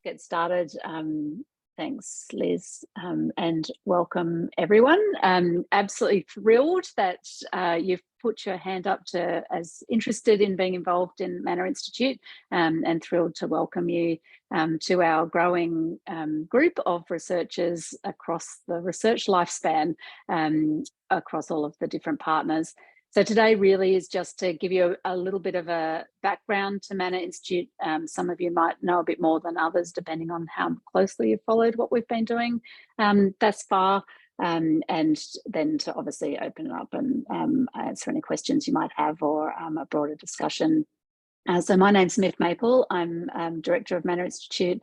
get started. Thanks, Liz, and welcome everyone. Absolutely thrilled that you've put your hand up as interested in being involved in Manna Institute, and thrilled to welcome you to our growing group of researchers across the research lifespan, across all of the different partners. So today really is just to give you a little bit of a background to Manna Institute. Some of you might know a bit more than others, depending on how closely you've followed what we've been doing thus far, and then to obviously open it up and answer any questions you might have, or a broader discussion. So my name's Myf Maple. I'm Director of Manna Institute,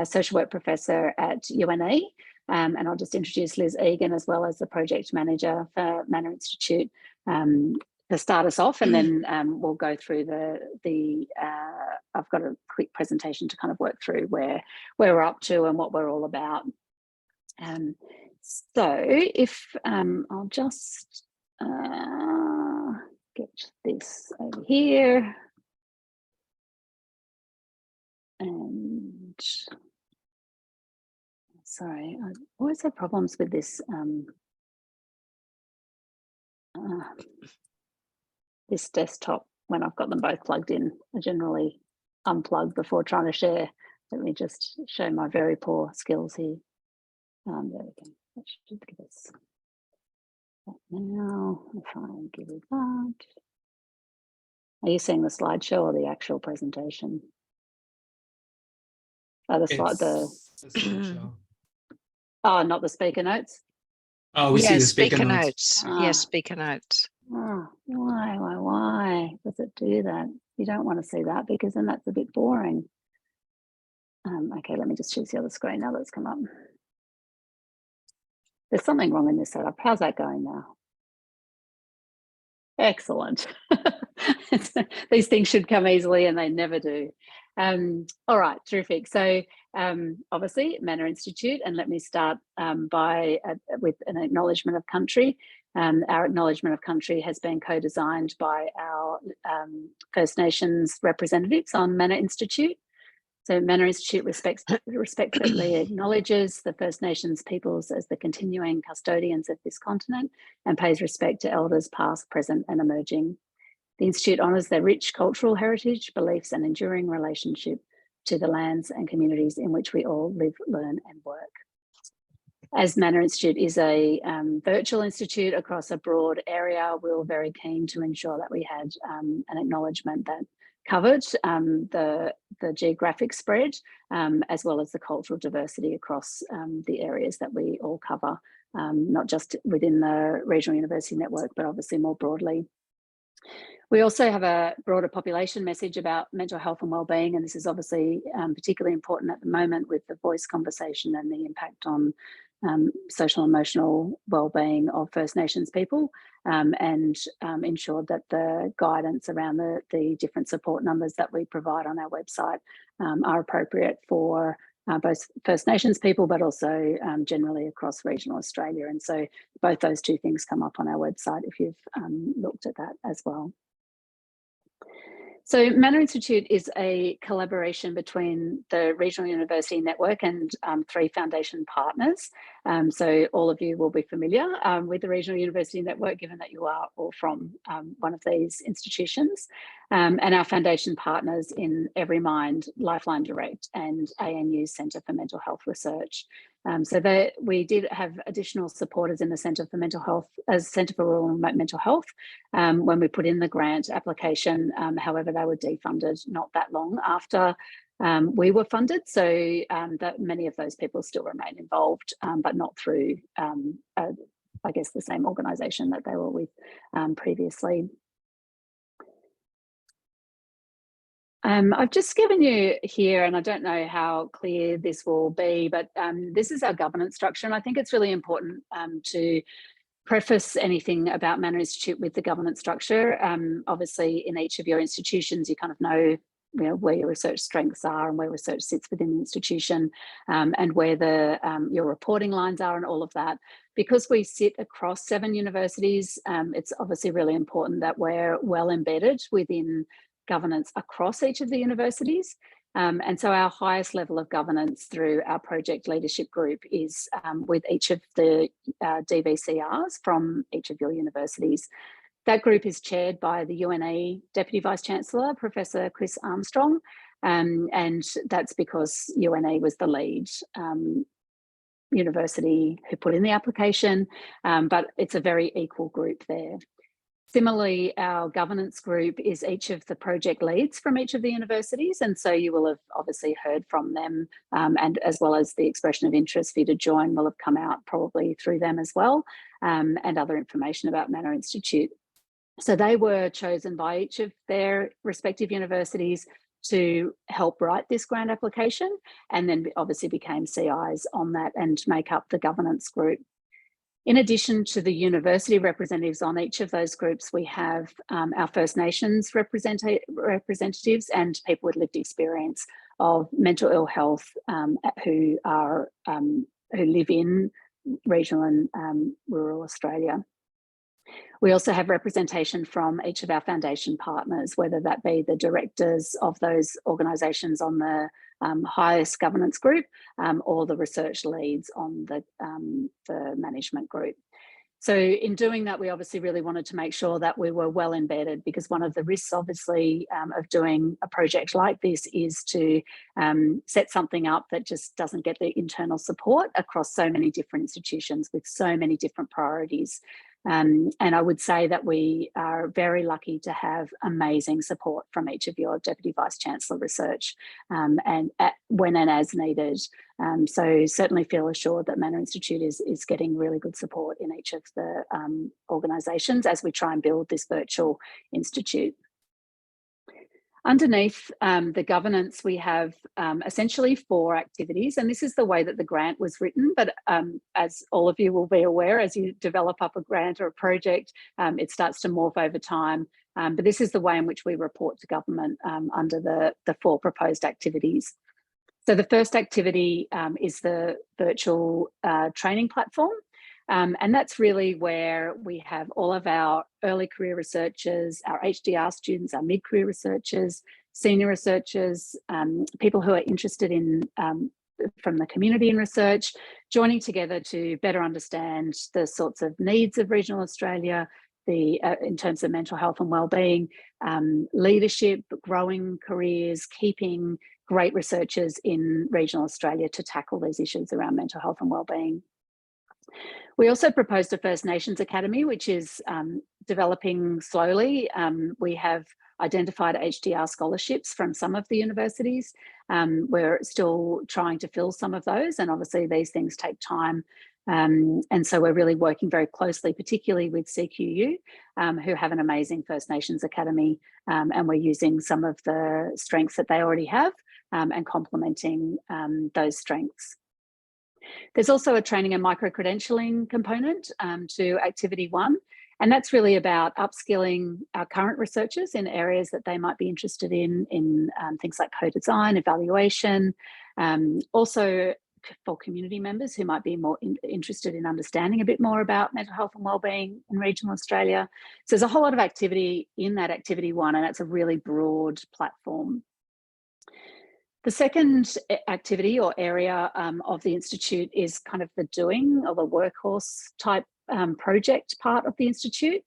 Social Work Professor at UNE. And I'll just introduce Liz Egan as well as the Project Manager for Manna Institute to start us off, and then we'll go through I've got a quick presentation to kind of work through where we're up to and what we're all about. So if I'll just get this over here. And sorry, I always have problems with this this desktop when I've got them both plugged in. I generally unplug before trying to share. Let me just show my very poor skills here. There we go. That should give us that now. If I give it that. Are you seeing the slideshow or the actual presentation? Oh, the slideshow. Oh, not the speaker notes? Oh, we see the speaker notes. Yes, speaker notes. Oh, why does it do that? You don't want to see that, because then that's a bit boring. Okay, let me just choose the other screen now that's come up. There's something wrong in this setup. How's that going now? Excellent. These things should come easily, and they never do. All right, terrific. So obviously Manna Institute, and let me start with an acknowledgement of country. Our acknowledgement of country has been co-designed by our First Nations representatives on Manna Institute. So Manna Institute respectfully acknowledges the First Nations peoples as the continuing custodians of this continent, and pays respect to elders past, present and emerging. The Institute honours their rich cultural heritage, beliefs and enduring relationship to the lands and communities in which we all live, learn and work. As Manna Institute is a virtual institute across a broad area, we were very keen to ensure that we had an acknowledgement that covered the geographic spread, as well as the cultural diversity across the areas that we all cover, not just within the Regional University Network, but obviously more broadly. We also have a broader population message about mental health and wellbeing, and this is obviously particularly important at the moment with the voice conversation and the impact on social and emotional wellbeing of First Nations people, and ensure that the guidance around the different support numbers that we provide on our website are appropriate for both First Nations people, but also generally across regional Australia. And so both those two things come up on our website if you've looked at that as well. So Manna Institute is a collaboration between the Regional University Network and 3 foundation partners. So all of you will be familiar with the Regional University Network, given that you are all from one of these institutions. And our foundation partners in Everymind, Lifeline Direct and ANU's Centre for Mental Health Research. So we did have additional supporters in the Centre for Mental Health, as Centre for Rural and Remote Mental Health, when we put in the grant application. However, they were defunded not that long after we were funded, so that many of those people still remain involved, but not through, I guess, the same organisation that they were with previously. I've just given you here, and I don't know how clear this will be, but this is our governance structure, and I think it's really important to preface anything about Manna Institute with the governance structure. Obviously, in each of your institutions, you kind of know where your research strengths are and where research sits within the institution, and where your reporting lines are and all of that. Because we sit across 7 universities, it's obviously really important that we're well embedded within governance across each of the universities. And so our highest level of governance through our project leadership group is with each of the DVCRs from each of your universities. That group is chaired by the UNE Deputy Vice-Chancellor, Professor Chris Armstrong, and that's because UNE was the lead university who put in the application, but it's a very equal group there. Similarly, our governance group is each of the project leads from each of the universities, and so you will have obviously heard from them, and as well as the expression of interest for you to join will have come out probably through them as well, and other information about Manna Institute. So they were chosen by each of their respective universities to help write this grant application, and then obviously became CIs on that and make up the governance group. In addition to the university representatives on each of those groups, we have our First Nations representatives and people with lived experience of mental ill health who live in regional and rural Australia. We also have representation from each of our foundation partners, whether that be the directors of those organisations on the highest governance group or the research leads on the management group. So in doing that, we obviously really wanted to make sure that we were well embedded, because one of the risks obviously of doing a project like this is to set something up that just doesn't get the internal support across so many different institutions with so many different priorities. And I would say that we are very lucky to have amazing support from each of your Deputy Vice-Chancellor research and when and as needed. So certainly feel assured that Manna Institute is getting really good support in each of the organisations as we try and build this virtual institute. Underneath the governance, we have essentially 4 activities, and this is the way that the grant was written, but as all of you will be aware, as you develop up a grant or a project, it starts to morph over time, but this is the way in which we report to government under the 4 proposed activities. So the first activity is the virtual training platform. And that's really where we have all of our early career researchers, our HDR students, our mid-career researchers, senior researchers, people who are interested in from the community in research, joining together to better understand the sorts of needs of regional Australia, in terms of mental health and wellbeing, leadership, growing careers, keeping great researchers in regional Australia to tackle these issues around mental health and wellbeing. We also proposed a First Nations Academy, which is developing slowly. We have identified HDR scholarships from some of the universities. We're still trying to fill some of those, and obviously these things take time. And so we're really working very closely, particularly with CQU, who have an amazing First Nations Academy, and we're using some of the strengths that they already have and complementing those strengths. There's also a training and micro-credentialing component to Activity 1, and that's really about upskilling our current researchers in areas that they might be interested in things like co-design, evaluation, also for community members who might be more interested in understanding a bit more about mental health and wellbeing in regional Australia. So there's a whole lot of activity in that Activity 1, and that's a really broad platform. The second activity or area of the Institute is kind of the doing, or the workhorse type project part of the Institute.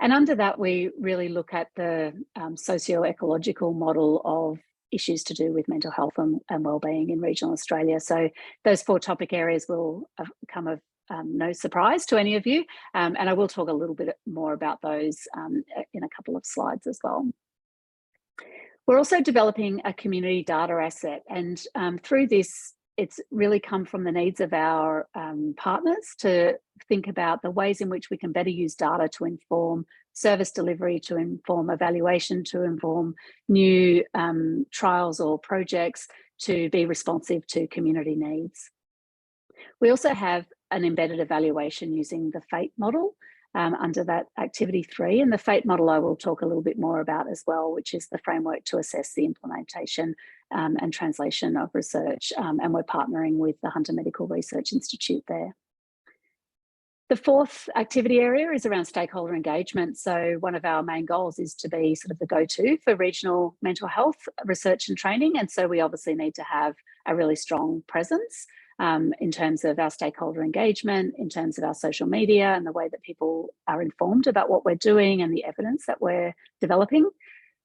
And under that, we really look at the socio-ecological model of issues to do with mental health and wellbeing in regional Australia. So those 4 topic areas will come of no surprise to any of you. And I will talk a little bit more about those in a couple of slides as well. We're also developing a community data asset, and through this, it's really come from the needs of our partners to think about the ways in which we can better use data to inform service delivery, to inform evaluation, to inform new trials or projects, to be responsive to community needs. We also have an embedded evaluation using the FATE model under that Activity 3, and the FATE model I will talk a little bit more about as well, which is the framework to assess the implementation and translation of research, and we're partnering with the Hunter Medical Research Institute there. The fourth activity area is around stakeholder engagement. So one of our main goals is to be sort of the go-to for regional mental health research and training. And so we obviously need to have a really strong presence in terms of our stakeholder engagement, in terms of our social media and the way that people are informed about what we're doing and the evidence that we're developing.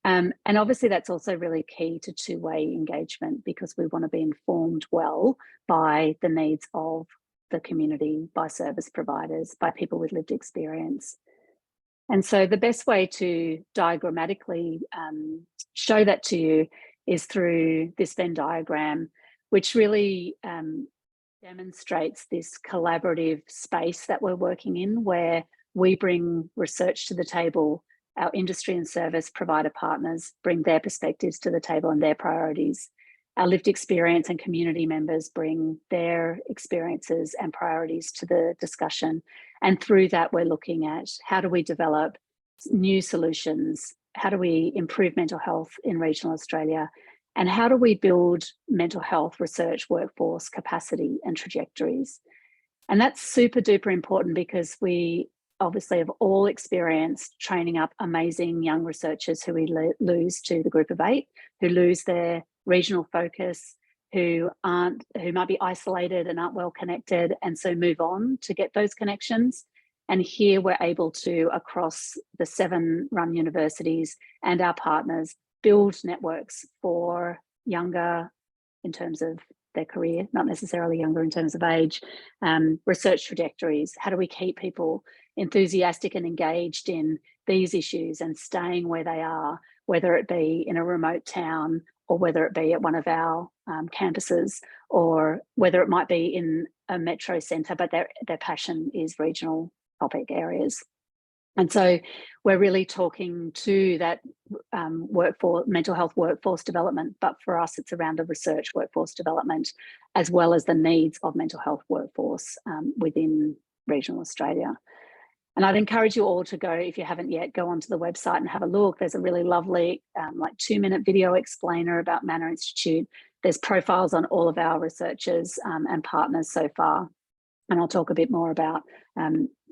And obviously that's also really key to two-way engagement, because we want to be informed well by the needs of the community, by service providers, by people with lived experience. And so the best way to diagrammatically show that to you is through this Venn diagram, which really demonstrates this collaborative space that we're working in, where we bring research to the table. Our industry and service provider partners bring their perspectives to the table and their priorities. Our lived experience and community members bring their experiences and priorities to the discussion. And through that, we're looking at how do we develop new solutions? How do we improve mental health in regional Australia? And how do we build mental health research workforce capacity and trajectories? And that's super duper important, because we obviously have all experienced training up amazing young researchers who we lose to the group of 8, who lose their regional focus, who might be isolated and aren't well connected, and so move on to get those connections. And here we're able to, across the 7 run universities and our partners, build networks for younger in terms of their career, not necessarily younger in terms of age, research trajectories. How do we keep people enthusiastic and engaged in these issues and staying where they are, whether it be in a remote town or whether it be at one of our campuses, or whether it might be in a metro centre, but their passion is regional topic areas. And so we're really talking to that mental health workforce development, but for us it's around the research workforce development, as well as the needs of mental health workforce within regional Australia. And I'd encourage you all to go, if you haven't yet, go onto the website and have a look. There's a really lovely 2-minute video explainer about Manna Institute. There's profiles on all of our researchers and partners so far. And I'll talk a bit more about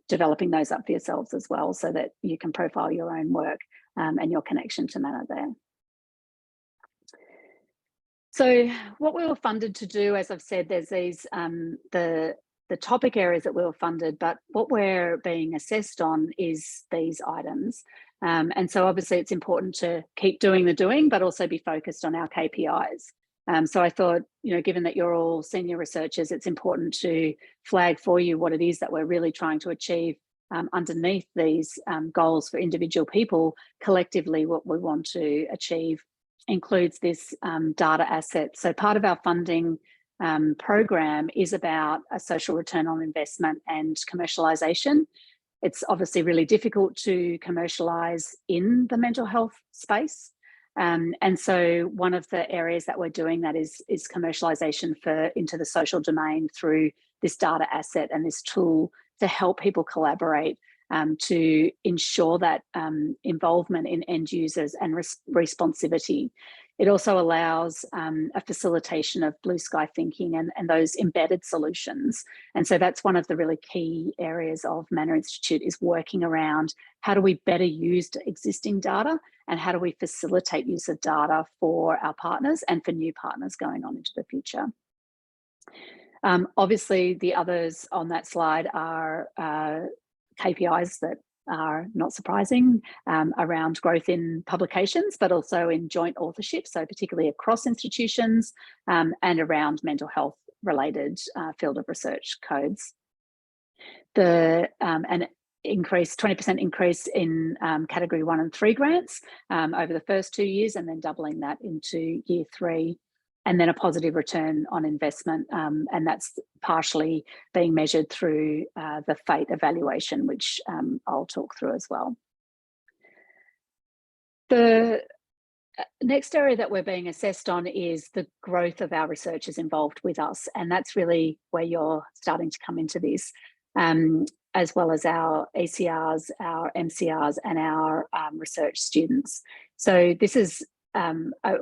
developing those up for yourselves as well, so that you can profile your own work and your connection to Manna there. So what we were funded to do, as I've said, there's these, the topic areas that we were funded, but what we're being assessed on is these items. And so obviously it's important to keep doing the doing, but also be focused on our KPIs. So I thought, given that you're all senior researchers, it's important to flag for you what it is that we're really trying to achieve underneath these goals for individual people. Collectively, what we want to achieve includes this data asset. So part of our funding program is about a social return on investment and commercialisation. It's obviously really difficult to commercialise in the mental health space. And so one of the areas that we're doing that is commercialisation into the social domain through this data asset and this tool to help people collaborate to ensure that involvement in end users and responsivity. It also allows a facilitation of blue sky thinking and those embedded solutions. And so that's one of the really key areas of Manna Institute, is working around how do we better use existing data and how do we facilitate use of data for our partners and for new partners going on into the future. Obviously, the others on that slide are KPIs that are not surprising around growth in publications, but also in joint authorship, so particularly across institutions and around mental health related field of research codes. An 20% increase in category 1 and 3 grants over the first 2 years, and then doubling that into year 3. And then a positive return on investment, and that's partially being measured through the FATE evaluation, which I'll talk through as well. The next area that we're being assessed on is the growth of our researchers involved with us, and that's really where you're starting to come into this, as well as our ECRs, our MCRs, and our research students. So this is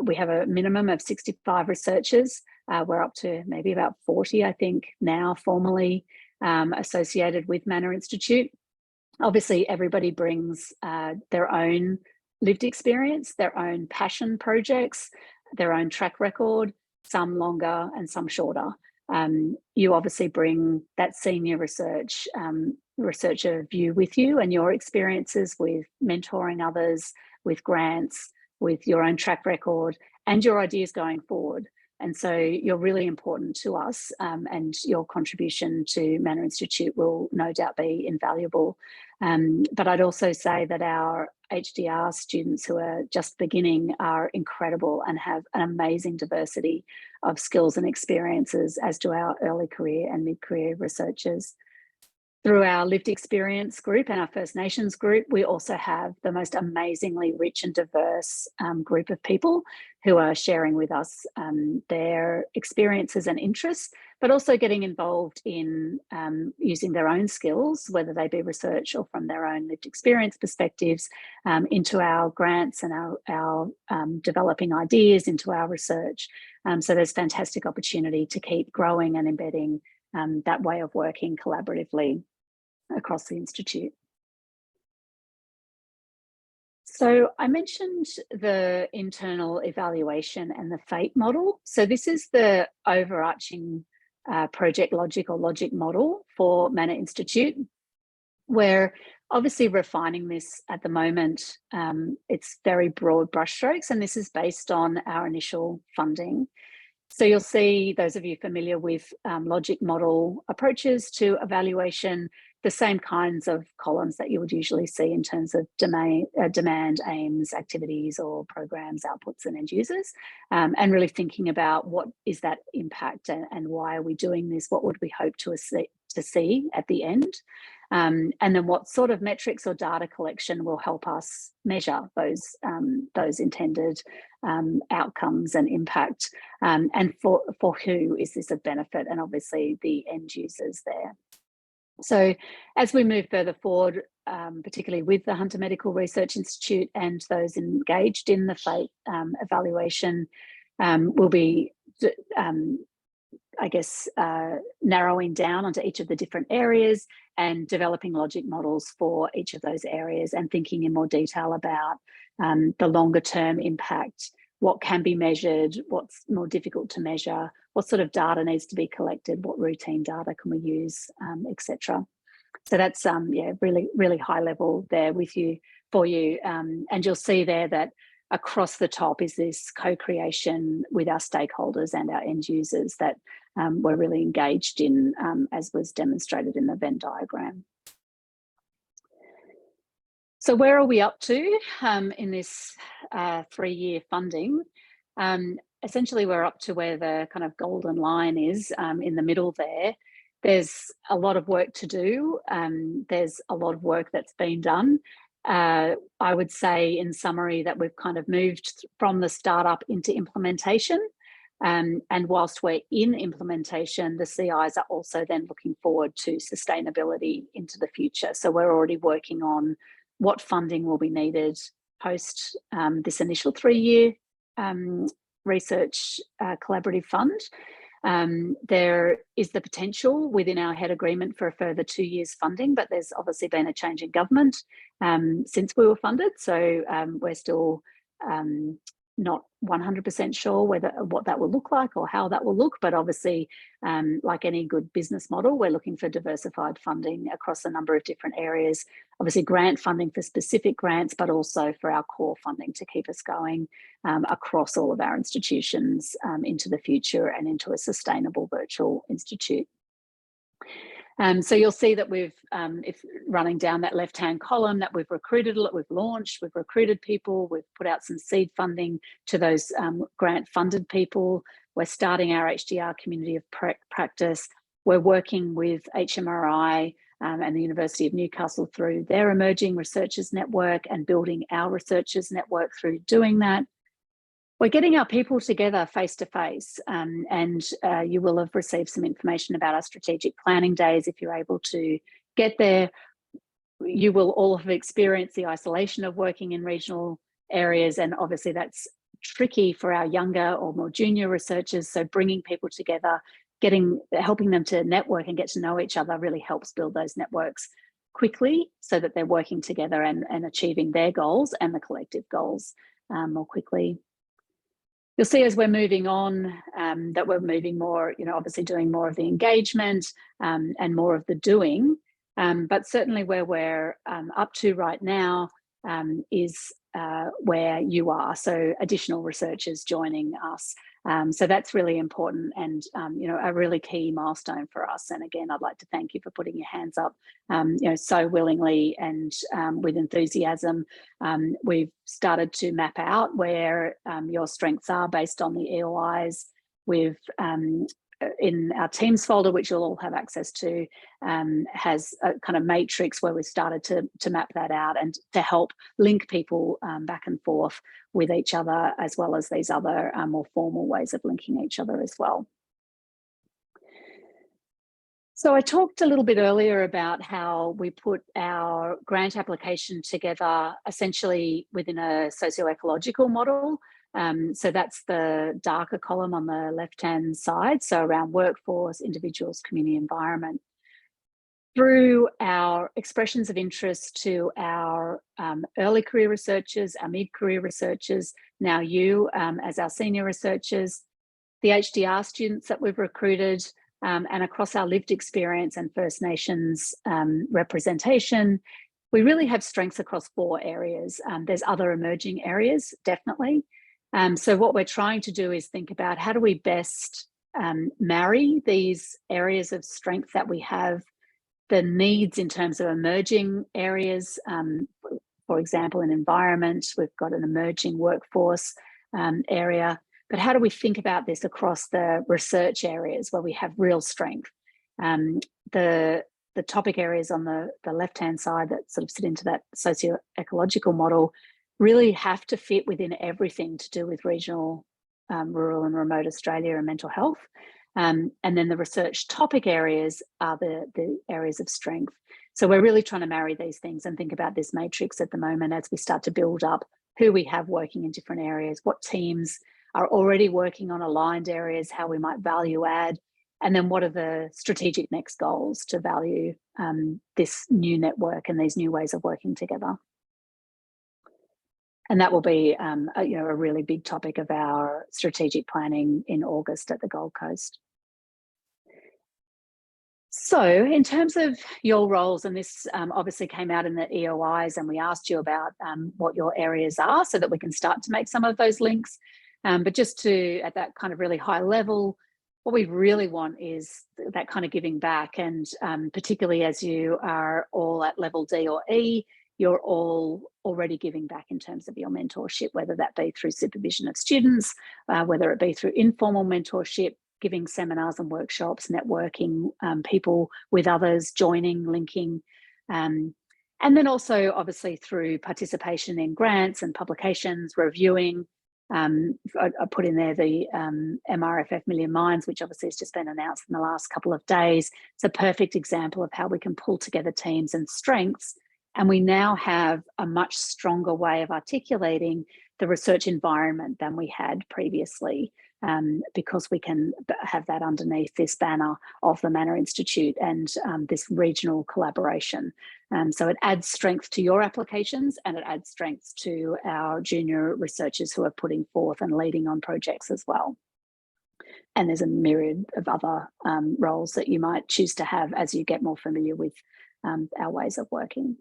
we have a minimum of 65 researchers. We're up to maybe about 40, I think, now formally. associated with Manna Institute. Obviously, everybody brings their own lived experience, their own passion projects, their own track record, some longer and some shorter. You obviously bring that senior researcher view with you and your experiences with mentoring others, with grants, with your own track record and your ideas going forward. And so you're really important to us, and your contribution to Manna Institute will no doubt be invaluable. But I'd also say that our HDR students who are just beginning are incredible and have an amazing diversity of skills and experiences, as do our early career and mid-career researchers. Through our lived experience group and our First Nations group, we also have the most amazingly rich and diverse group of people who are sharing with us their experiences and interests, but also getting involved in using their own skills, whether they be research or from their own lived experience perspectives, into our grants and our developing ideas into our research. So there's fantastic opportunity to keep growing and embedding that way of working collaboratively across the Institute. So I mentioned the internal evaluation and the FATE model. So this is the overarching project logic or logic model for Manna Institute. We're obviously refining this at the moment. It's very broad brushstrokes, and this is based on our initial funding. So you'll see, those of you familiar with logic model approaches to evaluation, the same kinds of columns that you would usually see in terms of demand, aims, activities, or programs, outputs, and end users, and really thinking about what is that impact and why are we doing this? What would we hope to see at the end? And then what sort of metrics or data collection will help us measure those intended outcomes and impact, and for who is this of benefit, and obviously the end users there. So as we move further forward, particularly with the Hunter Medical Research Institute and those engaged in the FATE evaluation, we'll be narrowing down onto each of the different areas and developing logic models for each of those areas, and thinking in more detail about the longer term impact, what can be measured, what's more difficult to measure, what sort of data needs to be collected, what routine data can we use, etc. So that's really, really high level there for you. And you'll see there that across the top is this co-creation with our stakeholders and our end users that we're really engaged in, as was demonstrated in the Venn diagram. So where are we up to in this 3-year funding? Essentially, we're up to where the kind of golden line is in the middle there. There's a lot of work to do. There's a lot of work that's been done. I would say in summary that we've kind of moved from the startup into implementation. And whilst we're in implementation, the CIs are also then looking forward to sustainability into the future. So we're already working on what funding will be needed post this initial 3-year research collaborative fund. There is the potential within our head agreement for a further 2 years funding, but there's obviously been a change in government since we were funded. So we're still not 100% sure what that will look like or how that will look, but obviously like any good business model, we're looking for diversified funding across a number of different areas. Obviously grant funding for specific grants, but also for our core funding to keep us going across all of our institutions into the future and into a sustainable virtual institute. So you'll see that we've, if running down that left-hand column, that we've launched, we've recruited people, we've put out some seed funding to those grant-funded people. We're starting our HDR community of practice. We're working with HMRI and the University of Newcastle through their Emerging Researchers Network and building our researchers network through doing that. We're getting our people together face to face, and you will have received some information about our strategic planning days if you're able to get there. You will all have experienced the isolation of working in regional areas, and obviously that's tricky for our younger or more junior researchers. So bringing people together helping them to network and get to know each other really helps build those networks quickly so that they're working together and achieving their goals and the collective goals more quickly. You'll see as we're moving on that we're moving more, obviously doing more of the engagement and more of the doing. But certainly where we're up to right now is where you are. So additional researchers joining us. So that's really important and, a really key milestone for us. And again, I'd like to thank you for putting your hands up, so willingly and with enthusiasm. We've started to map out where your strengths are based on the EOIs. We've in our Teams folder, which you'll all have access to, has a kind of matrix where we've started to map that out and to help link people back and forth with each other, as well as these other more formal ways of linking each other as well. So I talked a little bit earlier about how we put our grant application together essentially within a socio-ecological model. So that's the darker column on the left-hand side, so around workforce, individuals, community, environment. Through our expressions of interest to our early career researchers, our mid-career researchers, now you as our senior researchers, the HDR students that we've recruited, and across our lived experience and First Nations representation, we really have strengths across 4 areas. There's other emerging areas, definitely. So what we're trying to do is think about how do we best marry these areas of strength that we have, the needs in terms of emerging areas. For example, in environment, we've got an emerging workforce area, but how do we think about this across the research areas where we have real strength? The topic areas on the left-hand side that sort of sit into that socio-ecological model really have to fit within everything to do with regional, rural and remote Australia and mental health. And then the research topic areas are the areas of strength. So we're really trying to marry these things and think about this matrix at the moment as we start to build up who we have working in different areas, what teams are already working on aligned areas, how we might value add, and then what are the strategic next goals to value this new network and these new ways of working together. And that will be a really big topic of our strategic planning in August at the Gold Coast. So in terms of your roles, and this obviously came out in the EOIs, and we asked you about what your areas are so that we can start to make some of those links. But just to, at that kind of really high level, what we really want is that kind of giving back. And particularly as you are all at level D or E, you're all already giving back in terms of your mentorship, whether that be through supervision of students, whether it be through informal mentorship, giving seminars and workshops, networking, people with others, joining, linking, and then also obviously through participation in grants and publications, reviewing. I put in there the MRFF Million Minds, which obviously has just been announced in the last couple of days. It's a perfect example of how we can pull together teams and strengths. And we now have a much stronger way of articulating the research environment than we had previously, because we can have that underneath this banner of the Manna Institute and this regional collaboration. So it adds strength to your applications, and it adds strength to our junior researchers who are putting forth and leading on projects as well. And there's a myriad of other roles that you might choose to have as you get more familiar with our ways of working.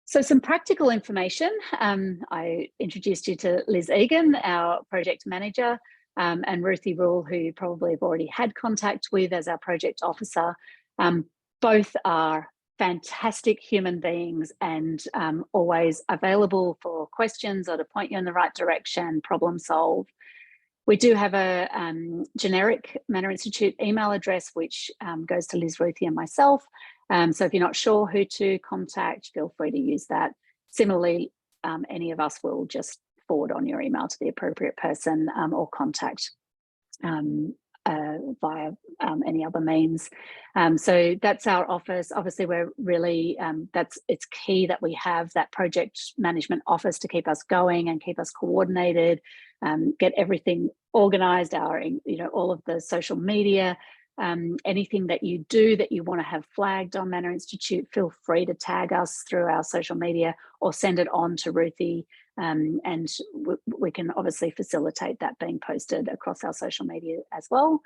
So some practical information. I introduced you to Liz Egan, our project manager, and Ruthie Rule, who you probably have already had contact with as our project officer. Both are fantastic human beings and always available for questions or to point you in the right direction, problem solve. We do have a generic Manna Institute email address, which goes to Liz, Ruthie and myself. So if you're not sure who to contact, feel free to use that. Similarly, any of us will just forward on your email to the appropriate person or contact via any other means. So that's our office. Obviously, we're really, it's key that we have that project management office to keep us going and keep us coordinated. get everything organized, all of the social media, anything that you do that you want to have flagged on Manna Institute, feel free to tag us through our social media or send it on to Ruthie, and we can obviously facilitate that being posted across our social media as well.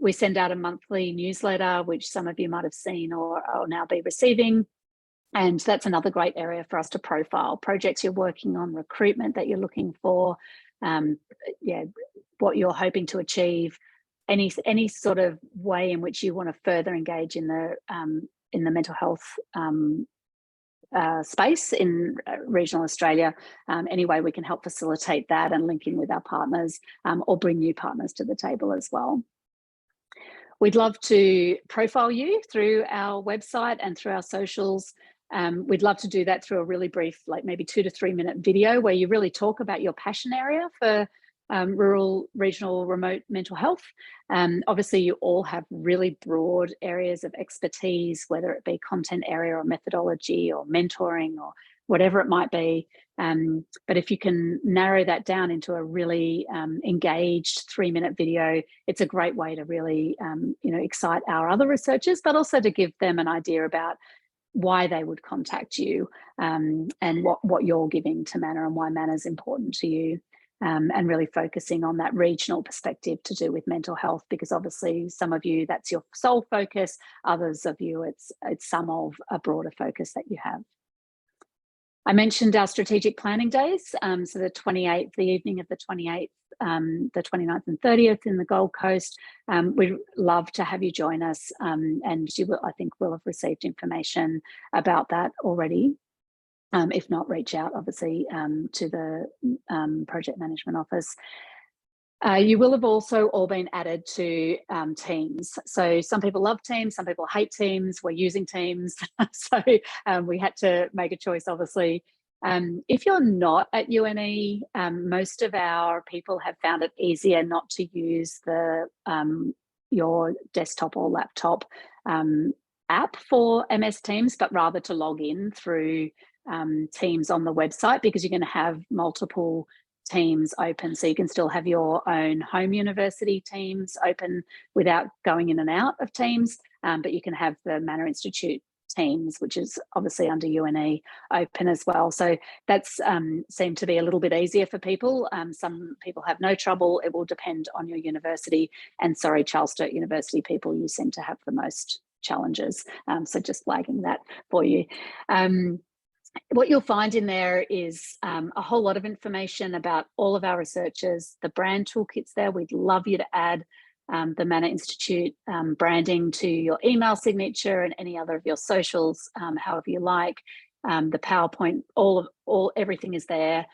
We send out a monthly newsletter, which some of you might have seen or now be receiving. And that's another great area for us to profile projects you're working on, recruitment that you're looking for, what you're hoping to achieve, any sort of way in which you want to further engage in the mental health space in regional Australia. Any way we can help facilitate that and link in with our partners, or bring new partners to the table as well. We'd love to profile you through our website and through our socials. We'd love to do that through a really brief, like maybe 2 to 3 minute video where you really talk about your passion area for rural, regional, remote mental health. Obviously, you all have really broad areas of expertise, whether it be content area or methodology or mentoring or whatever it might be. But if you can narrow that down into a really engaged 3 minute video, it's a great way to really excite our other researchers, but also to give them an idea about why they would contact you, and what you're giving to Manna and why Manna is important to you, and really focusing on that regional perspective to do with mental health, because obviously some of you that's your sole focus, others of you it's some of a broader focus that you have. I mentioned our strategic planning days, so the 28th, the evening of the 28th, the 29th and 30th in the Gold Coast. We'd love to have you join us, and you will, I think, will have received information about that already. If not, reach out obviously to the project management office. You will have also all been added to Teams. So some people love Teams, some people hate Teams. We're using Teams. So we had to make a choice, obviously. If you're not at UNE, most of our people have found it easier not to use your desktop or laptop app for MS Teams, but rather to log in through Teams on the website, because you're going to have multiple Teams open, so you can still have your own home university Teams open without going in and out of Teams, but you can have the Manna Institute Teams, which is obviously under UNE, open as well. So that's seemed to be a little bit easier for people. Some people have no trouble. It will depend on your university, and sorry, Charles Sturt University people, you seem to have the most challenges, so just flagging that for you. What you'll find in there is a whole lot of information about all of our researchers, the brand toolkits there. We'd love you to add the Manna Institute branding to your email signature and any other of your socials, however you like. The PowerPoint, everything is there.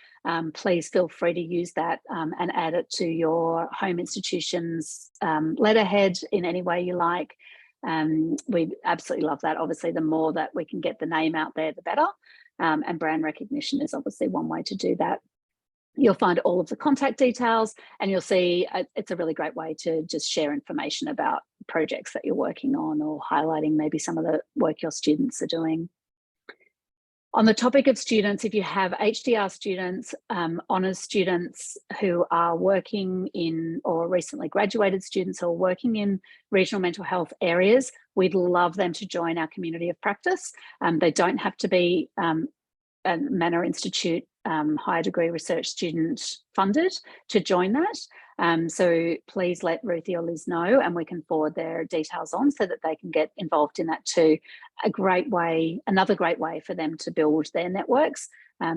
Please feel free to use that and add it to your home institution's letterhead in any way you like. We'd absolutely love that. Obviously, the more that we can get the name out there, the better. And brand recognition is obviously one way to do that. You'll find all of the contact details, and you'll see it's a really great way to just share information about projects that you're working on, or highlighting maybe some of the work your students are doing. On the topic of students, if you have HDR students, honours students who are working in, or recently graduated students who are working in regional mental health areas, we'd love them to join our community of practice. They don't have to be a Manna Institute higher degree research student funded to join that. So please let Ruthie or Liz know, and we can forward their details on so that they can get involved in that too. Another great way for them to build their networks.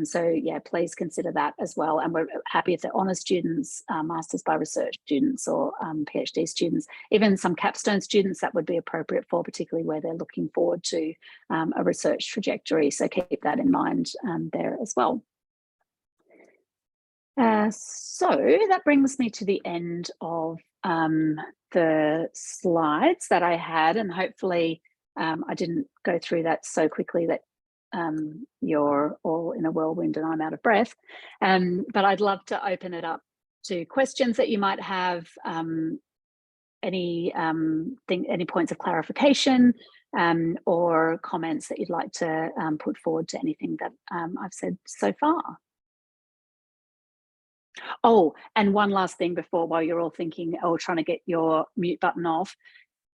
So yeah, please consider that as well. And we're happy if they're honours students, Masters by Research students, or PhD students, even some capstone students that would be appropriate for, particularly where they're looking forward to a research trajectory. So keep that in mind there as well. So that brings me to the end of the slides that I had, and hopefully I didn't go through that so quickly that you're all in a whirlwind and I'm out of breath. But I'd love to open it up to questions that you might have, any points of clarification, or comments that you'd like to put forward to anything that I've said so far. Oh, and one last thing while you're all thinking or trying to get your mute button off.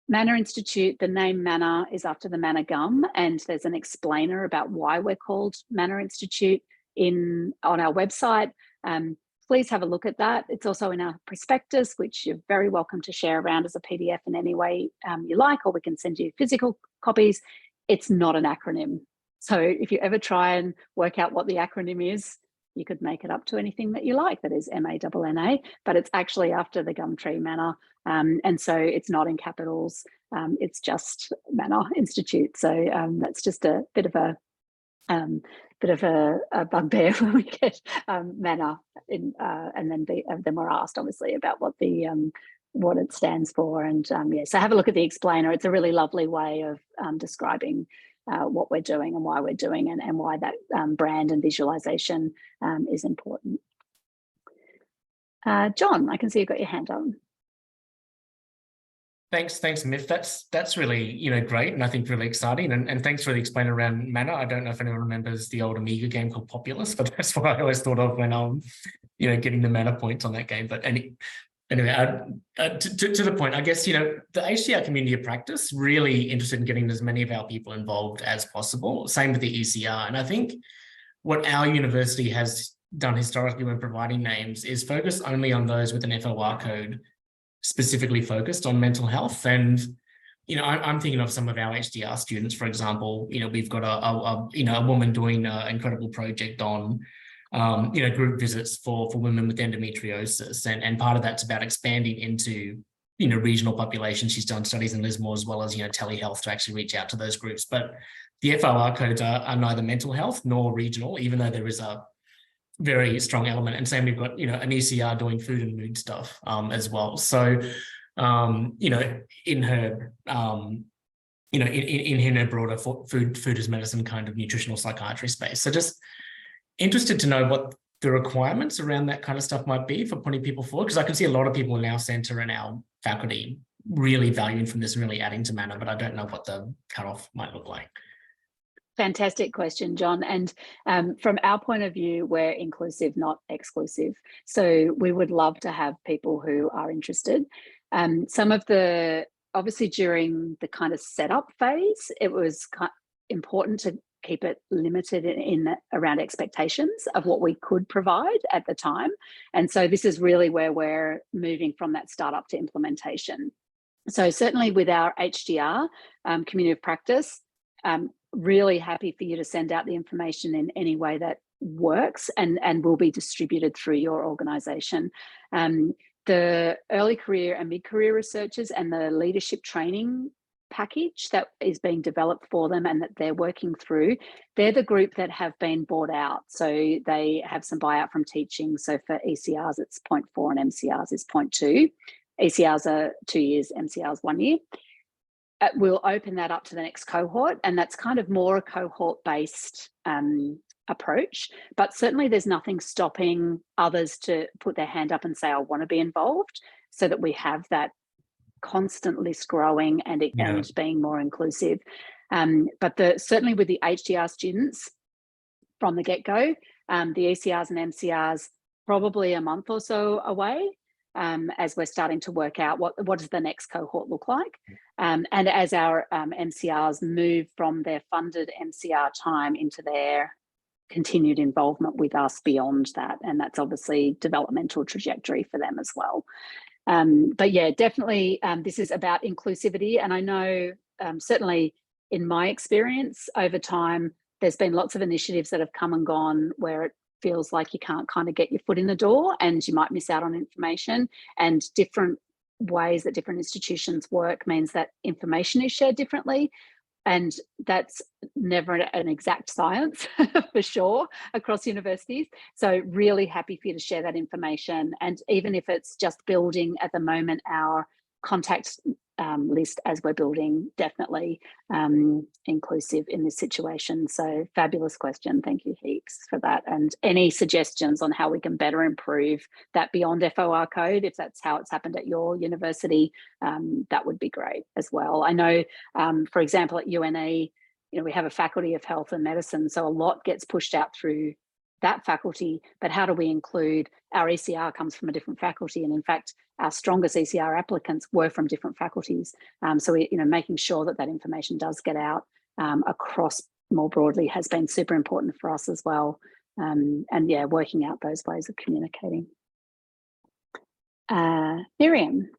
Manna Institute, the name Manna is after the manna gum, and there's an explainer about why we're called Manna Institute on our website. Please have a look at that. It's also in our prospectus, which you're very welcome to share around as a PDF in any way you like, or we can send you physical copies. It's not an acronym. So if you ever try and work out what the acronym is, you could make it up to anything that you like. That is MANNA, but it's actually after the gum tree Manna. And so it's not in capitals. It's just Manna Institute. So that's just a bit of a bugbear when we get Manna in, and then we're asked obviously about what it stands for. And yeah, so have a look at the explainer. It's a really lovely way of describing what we're doing and why we're doing, and why that brand and visualization is important. John, I can see you've got your hand up. Thanks, Myf. That's really great, and I think really exciting. And thanks for the explainer around Manna. I don't know if anyone remembers the old Amiga game called Populous, but that's what I always thought of when getting the Manna points on that game. But anyway, to the point, I guess the HDR community of practice really interested in getting as many of our people involved as possible. Same with the ECR, and I think what our university has done historically when providing names is focus only on those with an FOR code specifically focused on mental health. And I'm thinking of some of our HDR students, for example. We've got a woman doing an incredible project on group visits for women with endometriosis, and part of that's about expanding into regional populations. She's done studies in Lismore as well as telehealth to actually reach out to those groups. But the FOR codes are neither mental health nor regional, even though there is a very strong element. And same, we've got an ECR doing food and mood stuff as well. So in her in her broader food as medicine kind of nutritional psychiatry space. So just interested to know what the requirements around that kind of stuff might be for putting people forward, because I can see a lot of people in our centre and our faculty really valuing from this and really adding to Manna, but I don't know what the cutoff might look like. Fantastic question, John. And from our point of view, we're inclusive, not exclusive. So we would love to have people who are interested. Obviously during the kind of setup phase, it was important to keep it limited around expectations of what we could provide at the time. And so this is really where we're moving from that startup to implementation. So certainly with our HDR community of practice, really happy for you to send out the information in any way that works and will be distributed through your organisation. The early career and mid-career researchers and the leadership training package that is being developed for them and that they're working through, they're the group that have been bought out. So they have some buyout from teaching. So for ECRs, it's 0.4 and MCRs is 0.2. ECRs are 2 years, MCRs 1 year. We'll open that up to the next cohort, and that's kind of more a cohort-based approach. But certainly there's nothing stopping others to put their hand up and say, I want to be involved, so that we have that constant list growing and being more inclusive. But certainly with the HDR students from the get-go, the ECRs and MCRs probably a month or so away, as we're starting to work out what does the next cohort look like. And as our MCRs move from their funded MCR time into their continued involvement with us beyond that, and that's obviously developmental trajectory for them as well. But yeah, definitely this is about inclusivity. And I know certainly in my experience over time, there's been lots of initiatives that have come and gone where it feels like you can't kind of get your foot in the door and you might miss out on information, and different ways that different institutions work means that information is shared differently. And that's never an exact science for sure across universities. So really happy for you to share that information. And even if it's just building at the moment our contact list as we're building, definitely inclusive in this situation. So fabulous question. Thank you heaps for that. And any suggestions on how we can better improve that beyond FOR code, if that's how it's happened at your university, that would be great as well. I know, for example, at UNE, we have a faculty of health and medicine, so a lot gets pushed out through that faculty, but how do we include our ECR comes from a different faculty, and in fact our strongest ECR applicants were from different faculties. So we, making sure that that information does get out across more broadly has been super important for us as well. And yeah, working out those ways of communicating. Miriam.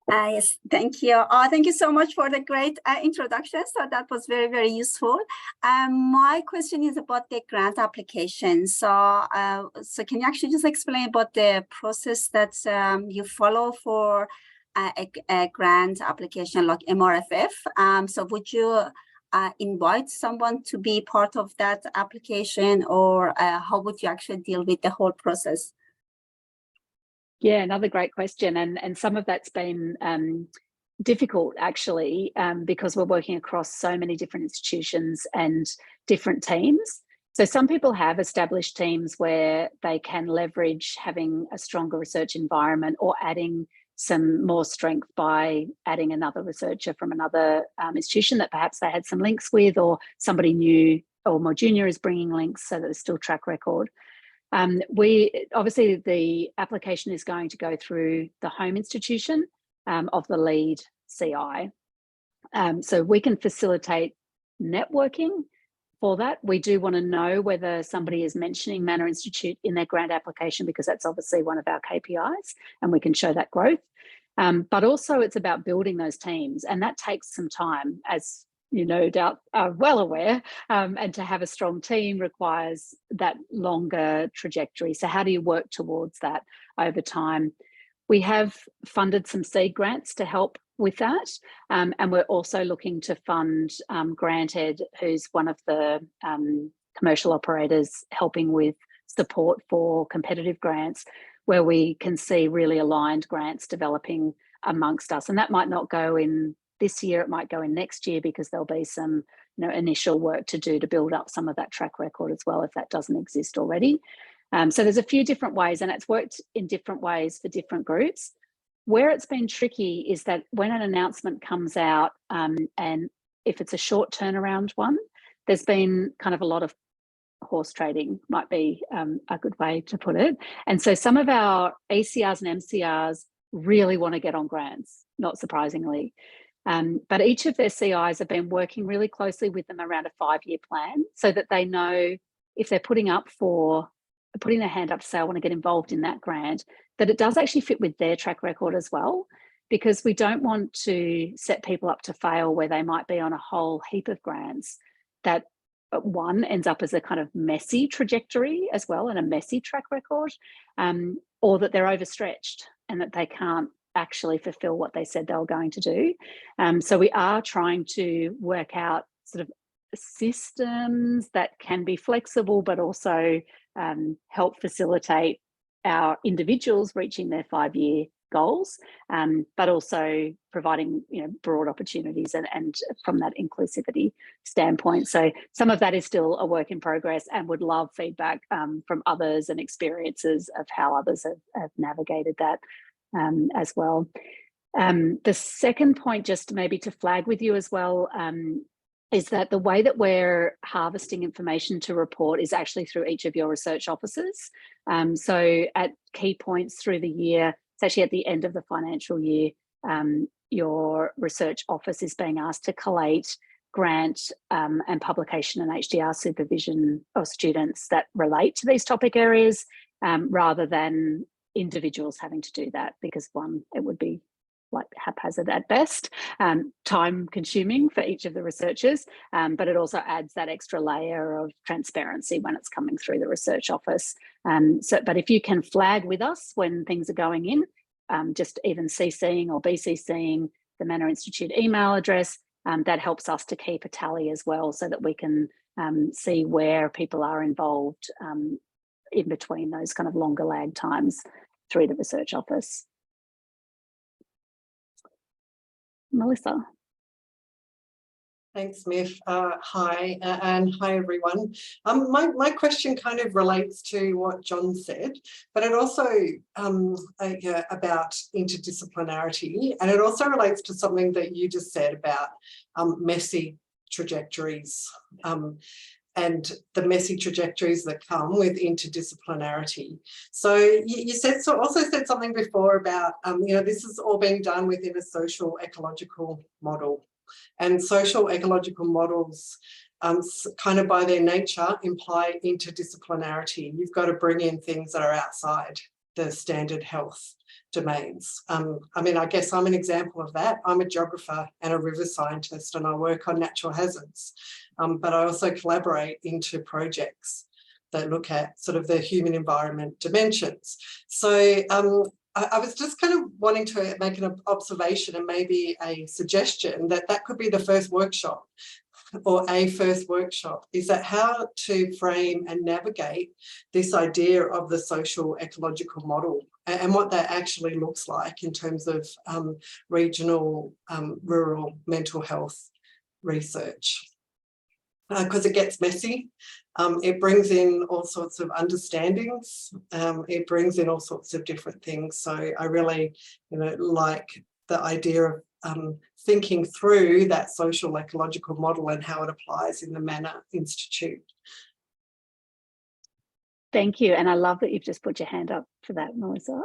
Yes, thank you. Thank you so much for the great introduction. So that was very, very useful. My question is about the grant application. So, so can you actually just explain about the process that you follow for a grant application like MRFF? So would you invite someone to be part of that application, or how would you actually deal with the whole process? Yeah, another great question. And some of that's been difficult actually, because we're working across so many different institutions and different teams. So some people have established teams where they can leverage having a stronger research environment, or adding some more strength by adding another researcher from another institution that perhaps they had some links with, or somebody new or more junior is bringing links, so that there's still track record. We obviously, the application is going to go through the home institution of the lead CI. So we can facilitate networking for that. We do want to know whether somebody is mentioning Manna Institute in their grant application, because that's obviously one of our KPIs, and we can show that growth. But also it's about building those teams, and that takes some time, as you no doubt are well aware, and to have a strong team requires that longer trajectory. So how do you work towards that over time? We have funded some seed grants to help with that, and we're also looking to fund GrantEd, who's one of the commercial operators helping with support for competitive grants, where we can see really aligned grants developing amongst us. And that might not go in this year, it might go in next year, because there'll be some initial work to do to build up some of that track record as well, if that doesn't exist already. So there's a few different ways, and it's worked in different ways for different groups. Where it's been tricky is that when an announcement comes out, and if it's a short turnaround one, there's been kind of a lot of horse trading, might be a good way to put it. And so some of our ECRs and MCRs really want to get on grants, not surprisingly. But each of their CIs have been working really closely with them around a 5-year plan, so that they know if they're putting their hand up to say, I want to get involved in that grant, that it does actually fit with their track record as well, because we don't want to set people up to fail where they might be on a whole heap of grants that one ends up as a kind of messy trajectory as well, and a messy track record, or that they're overstretched and that they can't actually fulfill what they said they were going to do. So we are trying to work out sort of systems that can be flexible, but also help facilitate our individuals reaching their 5-year goals, but also providing broad opportunities and from that inclusivity standpoint. So some of that is still a work in progress, and would love feedback from others and experiences of how others have navigated that as well. The second point, just maybe to flag with you as well, is that the way that we're harvesting information to report is actually through each of your research offices. So at key points through the year, it's actually at the end of the financial year, your research office is being asked to collate grant and publication and HDR supervision of students that relate to these topic areas, rather than individuals having to do that, because one, it would be like haphazard at best, time consuming for each of the researchers, but it also adds that extra layer of transparency when it's coming through the research office. But if you can flag with us when things are going in, just even CCing or BCCing the Manna Institute email address, that helps us to keep a tally as well, so that we can see where people are involved in between those kind of longer lag times through the research office. Melissa. Thanks, Myf. Hi, and hi, everyone. My question kind of relates to what John said, but it also about interdisciplinarity, and it also relates to something that you just said about messy trajectories. and the messy trajectories that come with interdisciplinarity. So you also said something before about, this is all being done within a social ecological model. And social ecological models kind of by their nature imply interdisciplinarity. You've got to bring in things that are outside the standard health domains. I guess I'm an example of that. I'm a geographer and a river scientist, and I work on natural hazards, but I also collaborate into projects that look at sort of the human environment dimensions. So I was just kind of wanting to make an observation and maybe a suggestion that could be the first workshop, or a first workshop, is that how to frame and navigate this idea of the social ecological model and what that actually looks like in terms of regional, rural mental health research. Because it gets messy. It brings in all sorts of understandings. It brings in all sorts of different things. So I really, like the idea of thinking through that social ecological model and how it applies in the Manna Institute. Thank you. And I love that you've just put your hand up for that, Melissa.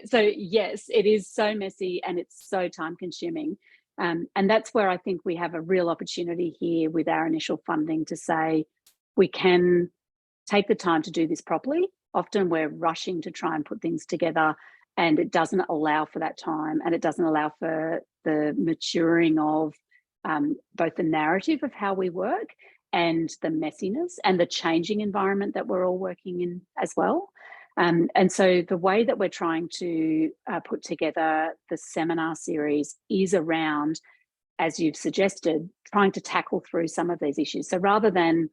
So yes, it is so messy and it's so time consuming. And that's where I think we have a real opportunity here with our initial funding to say we can take the time to do this properly. Often we're rushing to try and put things together, and it doesn't allow for that time, and it doesn't allow for the maturing of both the narrative of how we work and the messiness and the changing environment that we're all working in as well. And so the way that we're trying to put together the seminar series is around, as you've suggested, trying to tackle through some of these issues. So rather than,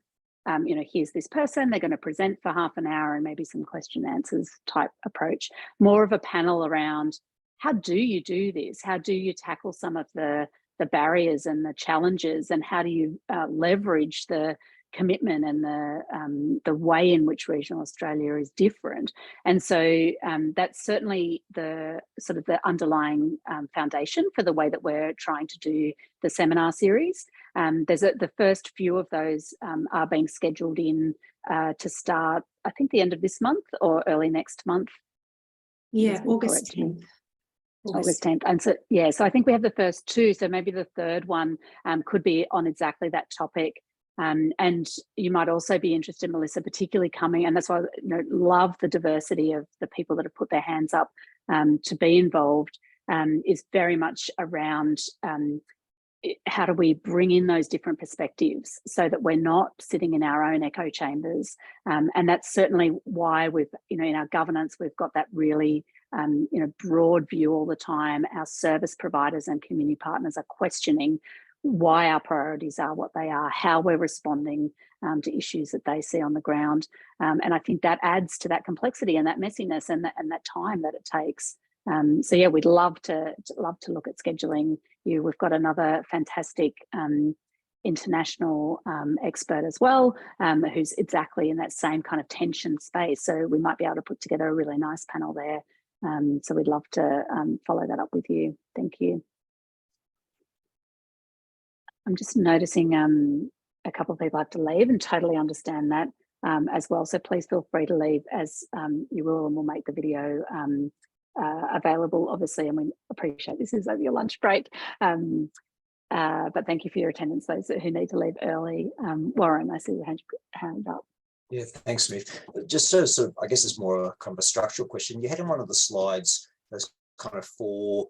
here's this person, they're going to present for half an hour and maybe some question answers type approach, more of a panel around how do you do this? How do you tackle some of the barriers and the challenges, and how do you leverage the commitment and the way in which regional Australia is different? And so that's certainly the sort of the underlying foundation for the way that we're trying to do the seminar series. The first few of those are being scheduled in to start, I think, the end of this month or early next month. Yeah, August 10th. August 10th. And so, yeah, so I think we have the first two. So maybe the third one could be on exactly that topic. And you might also be interested, Melissa, particularly coming, and that's why I love the diversity of the people that have put their hands up to be involved, is very much around how do we bring in those different perspectives so that we're not sitting in our own echo chambers. And that's certainly why we've, in our governance, we've got that really broad view all the time. Our service providers and community partners are questioning why our priorities are what they are, how we're responding to issues that they see on the ground. And I think that adds to that complexity and that messiness and that time that it takes. So yeah, we'd love to look at scheduling you. We've got another fantastic international expert as well, who's exactly in that same kind of tension space. So we might be able to put together a really nice panel there. So we'd love to follow that up with you. Thank you. I'm just noticing a couple of people have to leave, and totally understand that as well. So please feel free to leave as you will, and we'll make the video available, obviously, and we appreciate this is over your lunch break. But thank you for your attendance, those who need to leave early. Warren, I see your hand up. Yeah, thanks, Myf. Just so I guess it's more a kind of a structural question. You had in one of the slides those kind of four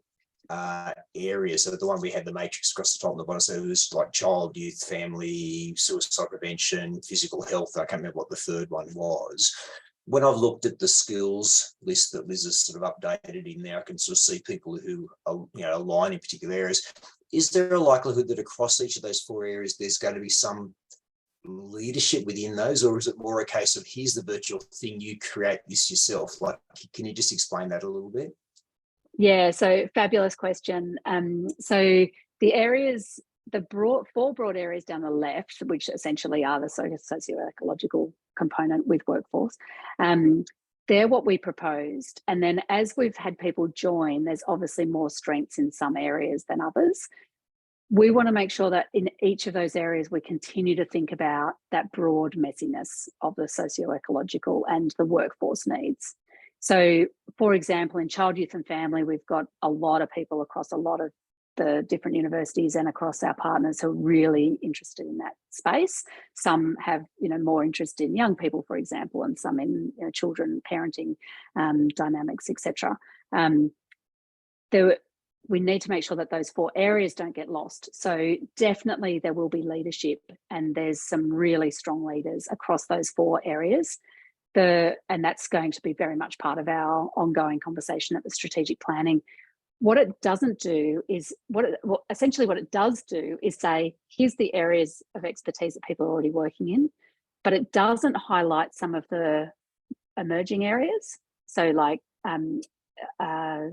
areas. So the one we had the matrix across the top and the bottom, so it was like child, youth, family, suicide prevention, physical health. I can't remember what the third one was. When I've looked at the skills list that Liz has sort of updated in there, I can sort of see people who are, align in particular areas. Is there a likelihood that across each of those four areas there's going to be some leadership within those, or is it more a case of here's the virtual thing, you create this yourself? Like, can you just explain that a little bit? Yeah, so fabulous question. So the areas, four broad areas down the left, which essentially are the socio-ecological component with workforce, they're what we proposed. And then as we've had people join, there's obviously more strengths in some areas than others. we want to make sure that in each of those areas, we continue to think about that broad messiness of the socio-ecological and the workforce needs. So, for example, in child, youth and family, we've got a lot of people across a lot of the different universities and across our partners who are really interested in that space. Some have, more interest in young people, for example, and some in children, parenting dynamics, etc. We need to make sure that those 4 areas don't get lost. So definitely there will be leadership, and there's some really strong leaders across those 4 areas. And that's going to be very much part of our ongoing conversation at the strategic planning. What it doesn't do is, essentially what it does do is say, here's the areas of expertise that people are already working in, but it doesn't highlight some of the emerging areas. So like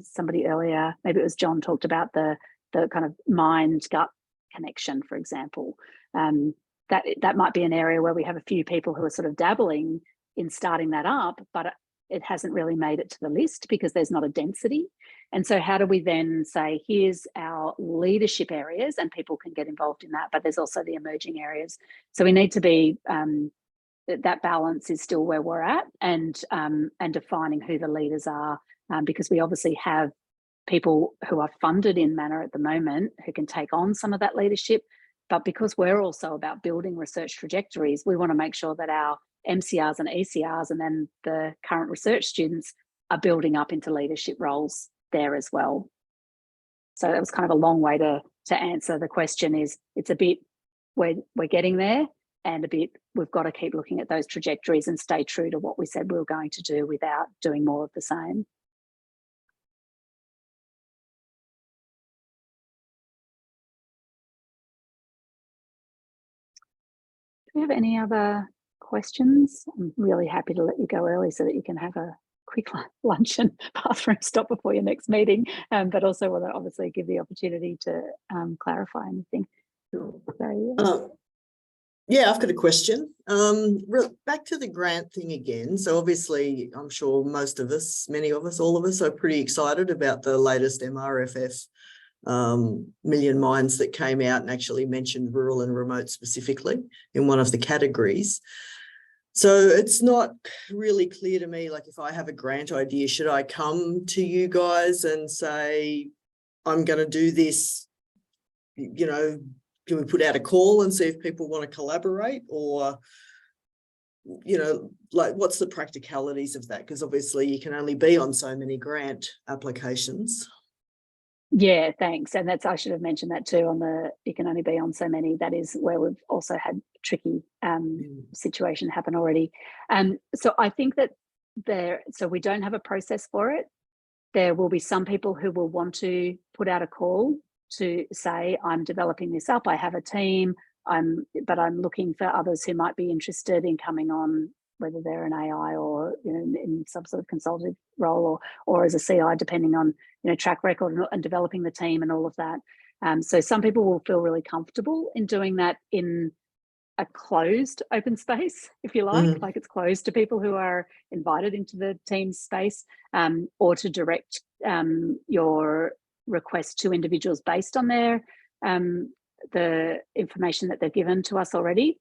somebody earlier, maybe it was John, talked about the kind of mind-gut connection, for example. That might be an area where we have a few people who are sort of dabbling in starting that up, but it hasn't really made it to the list because there's not a density. And so how do we then say, here's our leadership areas, and people can get involved in that, but there's also the emerging areas. So we need to be, that balance is still where we're at, and defining who the leaders are, because we obviously have people who are funded in Manna at the moment who can take on some of that leadership. But because we're also about building research trajectories, we want to make sure that our MCRs and ECRs and then the current research students are building up into leadership roles there as well. So that was kind of a long way to answer the question. Is it's a bit, we're getting there, and a bit we've got to keep looking at those trajectories and stay true to what we said we were going to do without doing more of the same. Do we have any other questions? I'm really happy to let you go early so that you can have a quick lunch and bathroom stop before your next meeting, but also want to obviously give the opportunity to clarify anything. So, yeah, I've got a question. Back to the grant thing again. So obviously, I'm sure most of us, many of us, all of us are pretty excited about the latest MRFF Million Minds that came out and actually mentioned rural and remote specifically in one of the categories. So it's not really clear to me, like if I have a grant idea, should I come to you guys and say, I'm going to do this, can we put out a call and see if people want to collaborate, or, like what's the practicalities of that? Because obviously you can only be on so many grant applications. Yeah, thanks. And I should have mentioned that too, on the, you can only be on so many. That is where we've also had a tricky situation happen already. So I think that so we don't have a process for it. There will be some people who will want to put out a call to say, I'm developing this up, I have a team, but I'm looking for others who might be interested in coming on, whether they're an AI or in some sort of consultative role or as a CI, depending on track record and developing the team and all of that. So some people will feel really comfortable in doing that in a closed open space, if you like, like it's closed to people who are invited into the team space, or to direct your request to individuals based on their the information that they've given to us already.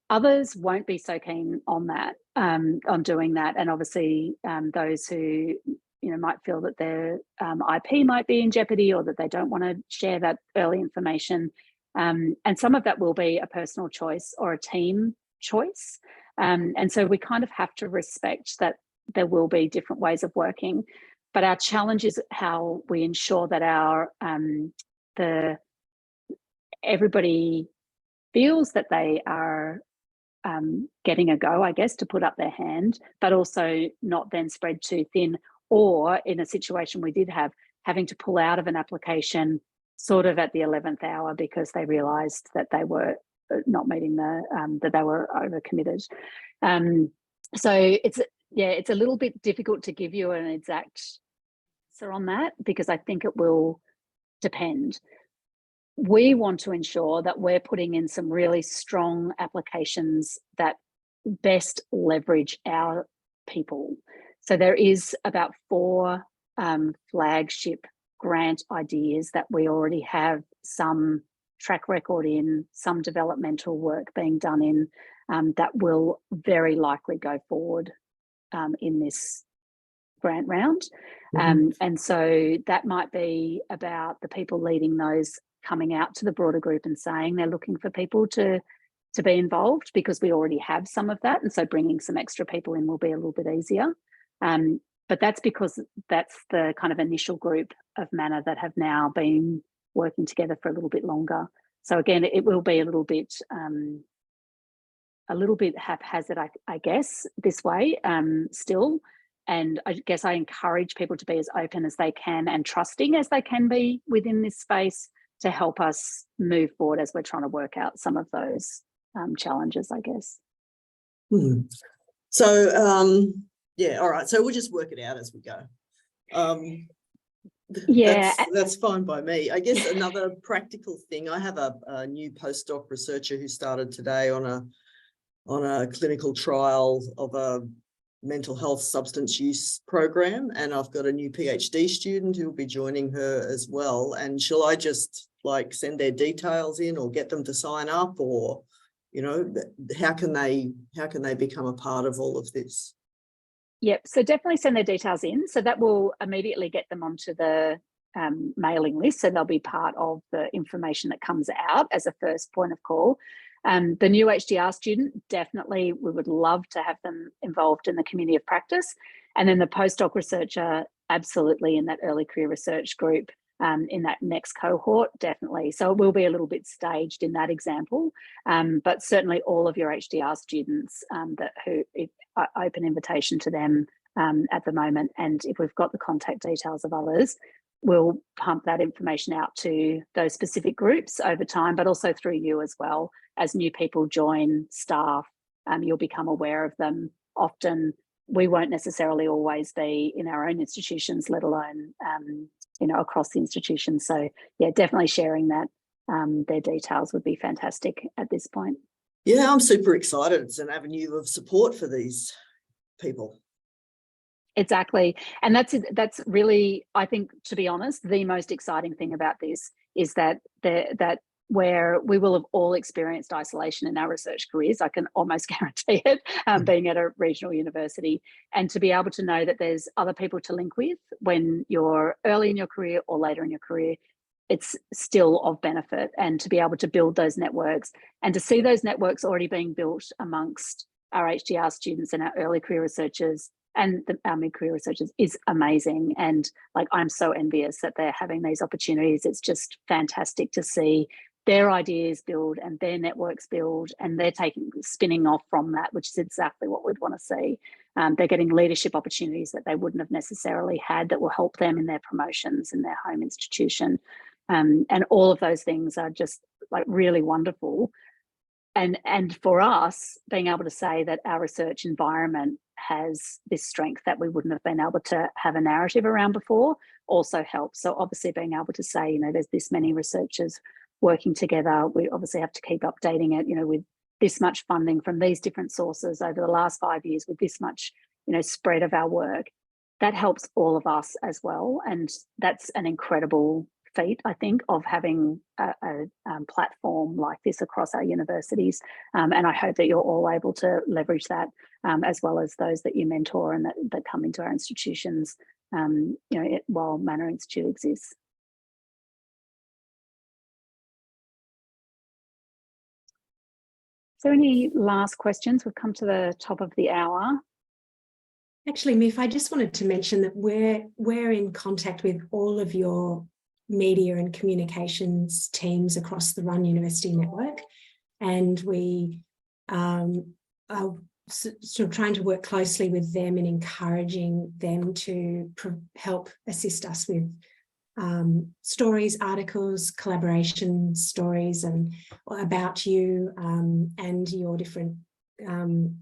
Others won't be so keen on that, on doing that, and obviously those who might feel that their IP might be in jeopardy, or that they don't want to share that early information. And some of that will be a personal choice or a team choice. And so we kind of have to respect that there will be different ways of working. But our challenge is how we ensure that everybody feels that they are getting a go, I guess, to put up their hand, but also not then spread too thin, or in a situation we did have, having to pull out of an application sort of at the 11th hour because they realised that they were not meeting that they were overcommitted. So it's a little bit difficult to give you an exact answer on that, because I think it will depend. We want to ensure that we're putting in some really strong applications that best leverage our people. So there is about 4 flagship grant ideas that we already have some track record in, some developmental work being done in, that will very likely go forward in this grant round. And so that might be about the people leading those coming out to the broader group and saying they're looking for people to be involved, because we already have some of that. And so bringing some extra people in will be a little bit easier. But that's because that's the kind of initial group of Manna that have now been working together for a little bit longer. So again, it will be a little bit haphazard, I guess, this way still. And I guess I encourage people to be as open as they can and trusting as they can be within this space to help us move forward as we're trying to work out some of those challenges, I guess. So, yeah, all right. So we'll just work it out as we go. Yeah, that's fine by me. I guess another practical thing, I have a new postdoc researcher who started today on a clinical trial of a mental health substance use program, and I've got a new PhD student who will be joining her as well. And shall I just like send their details in or get them to sign up, or, you know, how can they become a part of all of this? Yep, so definitely send their details in. So that will immediately get them onto the mailing list. So they'll be part of the information that comes out as a first point of call. The new HDR student, definitely we would love to have them involved in the community of practice. And then the postdoc researcher, absolutely in that early career research group, in that next cohort, definitely. So it will be a little bit staged in that example, but certainly all of your HDR students open invitation to them at the moment. And if we've got the contact details of others, we'll pump that information out to those specific groups over time, but also through you as well. As new people join staff, you'll become aware of them. Often we won't necessarily always be in our own institutions, let alone across the institution. So yeah, definitely sharing that, their details would be fantastic at this point. Yeah, I'm super excited. It's an avenue of support for these people. Exactly. And that's really, I think, to be honest, the most exciting thing about this is that where we will have all experienced isolation in our research careers, I can almost guarantee it, being at a regional university, and to be able to know that there's other people to link with when you're early in your career or later in your career, it's still of benefit. And to be able to build those networks and to see those networks already being built amongst our HDR students and our early career researchers and our mid-career researchers is amazing. And like, I'm so envious that they're having these opportunities. It's just fantastic to see their ideas build and their networks build, and they're spinning off from that, which is exactly what we'd want to see. They're getting leadership opportunities that they wouldn't have necessarily had that will help them in their promotions in their home institution. And all of those things are just like really wonderful. And for us, being able to say that our research environment has this strength that we wouldn't have been able to have a narrative around before also helps. So obviously being able to say, there's this many researchers working together, we obviously have to keep updating it, with this much funding from these different sources over the last 5 years, with this much, spread of our work. That helps all of us as well. And that's an incredible feat, I think, of having a platform like this across our universities. And I hope that you're all able to leverage that, as well as those that you mentor and that come into our institutions, while Manna Institute exists. So any last questions? We've come to the top of the hour. Actually, Myf, I just wanted to mention that we're in contact with all of your media and communications teams across the Run University network, and we are sort of trying to work closely with them and encouraging them to help assist us with stories, articles, collaboration stories, and about you and your different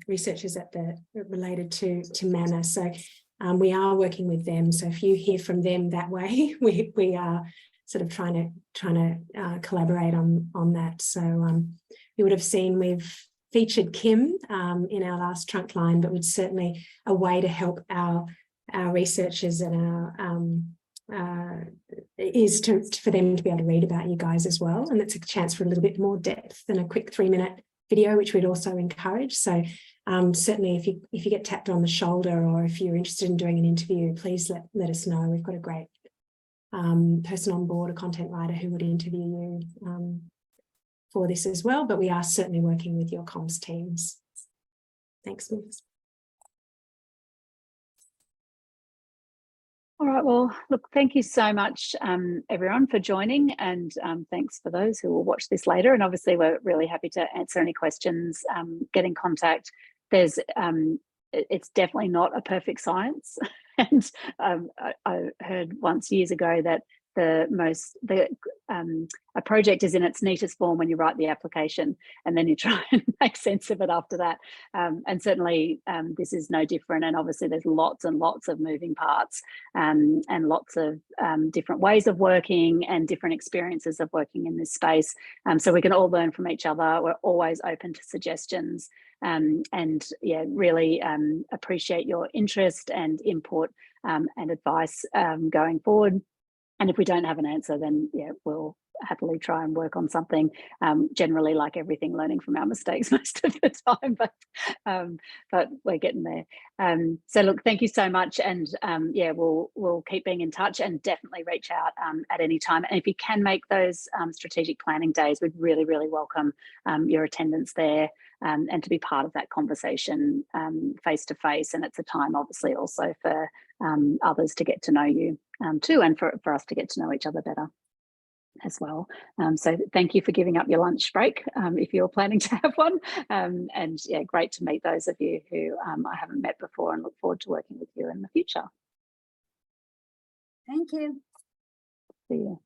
researchers related to Manna. So we are working with them. So if you hear from them that way, we are sort of trying to collaborate on that. So you would have seen we've featured Kim in our last trunk line, but it's certainly a way to help our researchers and our is for them to be able to read about you guys as well. And it's a chance for a little bit more depth than a quick 3-minute video, which we'd also encourage. So certainly if you get tapped on the shoulder, or if you're interested in doing an interview, please let us know. We've got a great person on board, a content writer who would interview you for this as well. But we are certainly working with your comms teams. Thanks, Myf. All right, well, look, thank you so much, everyone, for joining, and thanks for those who will watch this later. And obviously, we're really happy to answer any questions, get in contact. There's, it's definitely not a perfect science. And I heard once years ago that a project is in its neatest form when you write the application, and then you try and make sense of it after that. And certainly this is no different. And obviously there's lots and lots of moving parts and lots of different ways of working and different experiences of working in this space. So we can all learn from each other. We're always open to suggestions. And yeah, really appreciate your interest and input and advice going forward. And if we don't have an answer, then yeah, we'll happily try and work on something. Generally, like everything, learning from our mistakes most of the time, but we're getting there. So look, thank you so much, and yeah, we'll keep being in touch, and definitely reach out at any time. And if you can make those strategic planning days, we'd really, really welcome your attendance there, and to be part of that conversation face to face. And it's a time, obviously, also for others to get to know you too, and for us to get to know each other better as well. So thank you for giving up your lunch break if you're planning to have one, and yeah, great to meet those of you who I haven't met before, and look forward to working with you in the future. Thank you. See you.